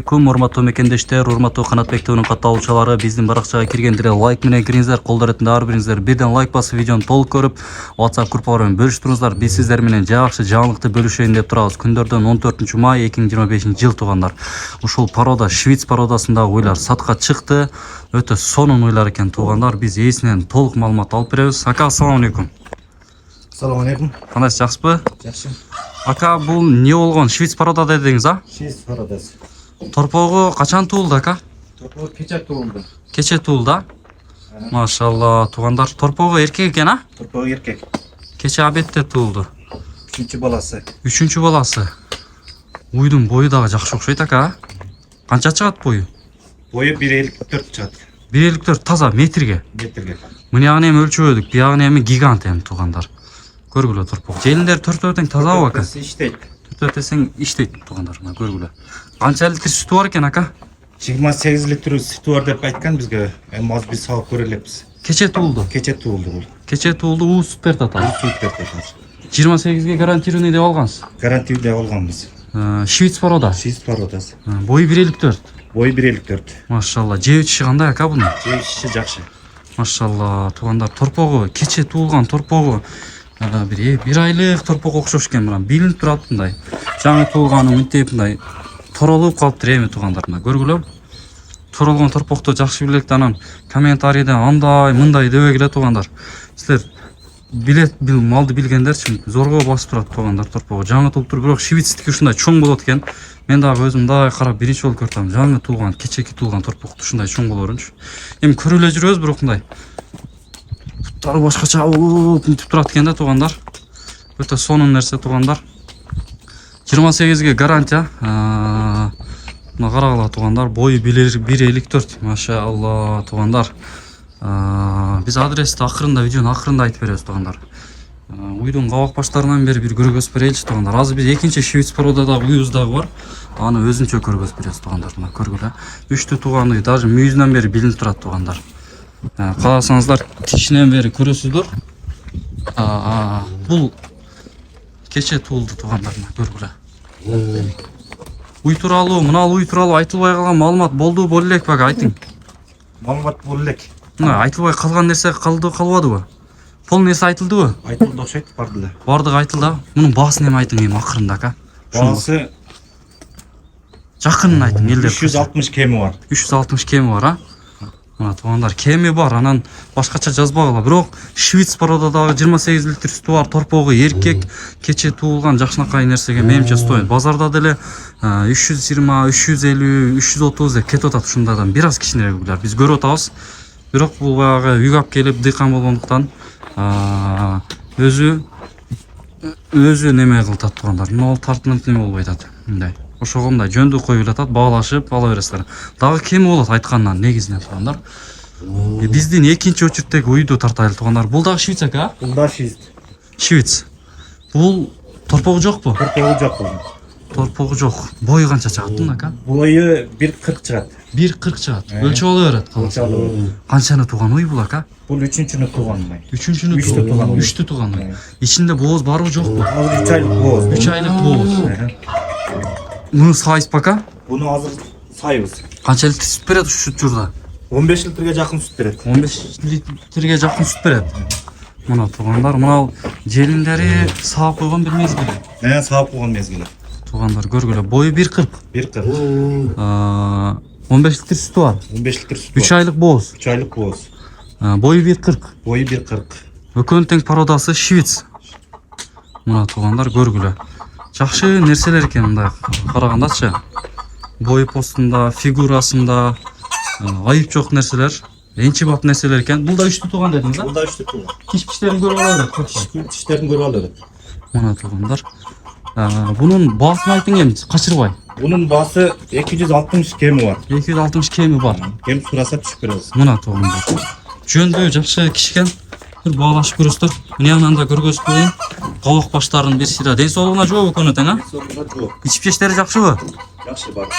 алейкум, урматтуу мекендештер, урматтуу Канатбек ТVнын катталуучулары. Биздин баракчага киргендер лайк менен кириңиздер, колдор ретинде ар бириңиздер бирден лайк басып, видеону толук көрүп, WhatsApp группалар менен бөлүштүрүңүздар. Биз сиздер менен жакшы жаңылыкты бөлүшөйүн деп турабыз. Күндөрдөн 14 май 2025 жыл туугандар. Ушул порода Швиц породасындагы уйлар сатка чыкты. Өтө сонун уйлар экен туугандар. Биз ээсинен толук маалымат алып беребиз. Ака, ассаламу алейкум. Assalamu alaikum. Кандайсыз, жакшысызбы? Жакшы. Ака, бул не болгон? Швиц порода дедиңиз, а? Швиц породасы. Торпогу качан туулду, ака? Торпого кече туулду. Кече туулду. Машалла, туугандар. Торпогу эркек экен, а? Торпого эркек. Кече абетте туулду. 3-чү баласы. 3-чү баласы. Уйдун бою дагы жакшы окшойт, ака. Канча чыгат бою? Бою 1,54 чыгат. 1,54 таза метрге. Метрге. Мынягын эми өлчөбөдүк, биягын эми гигант эми туугандар. Көргүлө торпог. Желиндер төртөөтең тазабы, ака? Иштейт. Төртөөтесең иштейт туугандар, мына көргүлө. Канча литр сүтү бар экен, ака? 28 литр сүтү бар деп айткан бизге. Эми азыр биз сабап көрө элекпиз. Кече туулду. Кече туулду бул. Кече туулду, уу сүт берет ата. Сүт берет. 28ге гарантированный деп алгансыз. Гарантия деп алганбыз. Швиц порода. Швиц породасы. Бою 1,54. Бою 1,54. Машалла, жеп ичиши кандай, ака, буну? Жеп ичиши жакшы. Машалла, туугандар, торпогу кече туулган торпогу бир айлык торпого окшош экен, мына билинип турат мындай. Жаңы туулганы мынтип мындай торолуп калыптыр эми туугандар, мына көргүлө. Торолгон торпокту жакшы билет, анан комментарийде андай, мындай дебегиле туугандар. Силер бул малды билгендерчи зорго басып турат туугандар торпого. Жаңы туулуптур, бирок швицтики ушундай чоң болот экен. Мен дагы өзүм мындай карап биринчи болуп көрдүм. Жаңы туулган, кечеки туулган торпокту ушундай чоң болорунчу. Эми көрүп эле жүрөбүз, бирок мындай буттары башкача мынтип турат экен да туугандар. Өтө сонун нерсе туугандар. 28ге гарантия. Мына карагыла туугандар, бою 1,54. Машалла туугандар. Биз адрести акырында, видеонун акырында айтып беребиз туугандар. Уйдун кабак баштарынан бери бир көргөзүп береличи туугандар. Азыр биз экинчи Швиц породадагы уйубуз дагы бар. Аны өзүнчө көргөзүп беребиз туугандар. Мына көргүлө. 3 тууган уй, даже мүйүзүнөн бери билинип турат туугандар. Кааласаңыздар тишинен бери көрөсүздөр. Бул кече туулду туугандар, мына көргүлө. Уй тууралуу, мына уй тууралуу айтылбай калган маалымат болду боло элек бага, айтың. Маалымат боло элек. Мына айтылбай калган нерсе калбадыбы? Пол нерсе айтылдыбы? Айтылды окшойт, барды эле. Бардыгы айтылды. Мунун баасын эми айтың эми акырында, ака. Баасы жакынын айтың, элдер. 360 кеми бар. 360 кеми бар, а? Мына туугандар, кеми бар, анан башкача жазбагыла. Бирок Швиц породадагы 28 литр сүтү бар торпогу эркек, кече туулган жакшынакай нерсеге менимче стоит. Базарда деле 320, 350, 330 деп кетип атат ушундардан. Бир аз кичинерээк уйлар биз көрүп атабыз. Бирок бул баягы үйгө алып келип дыйкан болгондуктан өзү неме кылып атат туугандар. Мына тартынып неме болбой атат. Мындай. Ошого мындай жөндүү коюп атат, баалашып ала бересиздер. Дагы кеми болот айткандан негизинен туугандар. Биздин экинчи очередтеги уйду тартайлы туугандар. Бул дагы Швиц, ака? Бул да Швиц. Швиц. Бул торпогу жокпу? Торпого жок бул. Торпогу жок. Бою канча чыгат бунун, ака? Бою 1,40 чыгат. 1,40 чыгат. Өлчөп ала берет. Канчаны тууган уй бул, ака? Бул 3-чүнү тууган. 3-чүнү тууган. 3-тү тууган. Ичинде бооз барбы жокпу? Азыр 3 айлык бооз. 3 айлык бооз. Муну сайыз пока? Буну азыр сайбыз. Канча литр сүт берет ушу журда? 15 литрге жакын сүт берет. 15 литрге жакын сүт берет. Мына туугандар, мына желиндери саап койгон бир мезгили. Саап койгон мезгили. Туугандар көргүлө, бою 1,40. 1,40. 15 литр сүтү бар. 15 литр сүт. 3 айлык бооз. 3 айлык бооз. Бою 1,40. Бою 1,40. Экөөнүн тең породасы Швиц. Мына туугандар көргүлө. Жакшы нерселер экен мындай карагандачы. Бой постунда, фигурасында айып жок нерселер, энчи бап нерселер экен. Бул да 3 тууган дедиңиз, а? Бул да 3 тууган. Тиштерин көрүп алат. Тиштерин көрүп алат. Мына туугандар. Бунун баасын айтың эми, качырбай. Бунун баасы 260 кеми бар. 260 кеми бар. Кем сураса түшүп беребиз. Мына туугандар. Жөндүү жакшы кишкен. Бир баалашып көрөсүздөр. Мынянан да көргөзүп коеюн. Кабак баштарын бир сыйра. Ден соолугуна жообу экөөнү тең, а? Ичип жештери жакшыбы? Жакшы бар.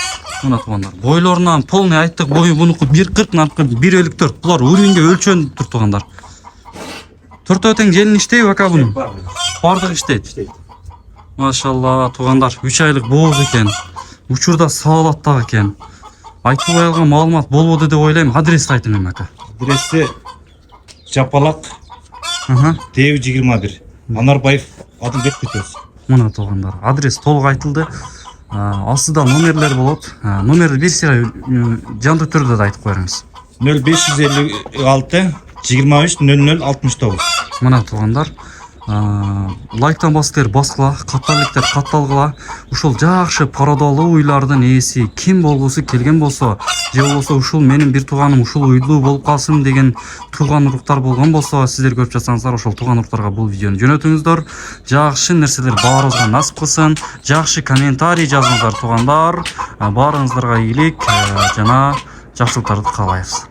Мына туугандар. Бойлорунан полный айттык, бою бунуку 1,40, наркы 1,54. Булар уровеньге өлчөнүп тур туугандар. Төртөө тең желин иштейби, ака бунун? Бардыгы иштейт. Машалла туугандар, 3 айлык бооз экен. учурда сабалат дагы экен. Айтылбай калган маалымат болбоду деп ойлойм. Адрести айтыңыз ака. Адреси Жапалак, Тев 21. Анарбаев Адылбек көчөсү. Мына туугандар, адрес толук айтылды. Астыда номерлер болот. Номерди бир сыйра жандуу түрдө да айтып коюңуз. 0556 23 00 69. Мына туугандар, лайктан басыңыздар, баскыла, каттарлыктар катталгыла. Ушул жакшы пародалуу уйлардын ээси ким болгусу келген болсо, же болбосо ушул менин бир тууганым ушул уйлуу болуп калсын деген тууган уруктар болгон болсо, сиздер көрүп жатсаңыздар, ошол тууган уруктарга бул видеону жөнөтүңүздөр. Жакшы нерселер баарыбызга насип кылсын. Жакшы комментарий жазыңыздар туугандар. Баарыңыздарга ийгилик жана жакшылыктарды каалайбыз.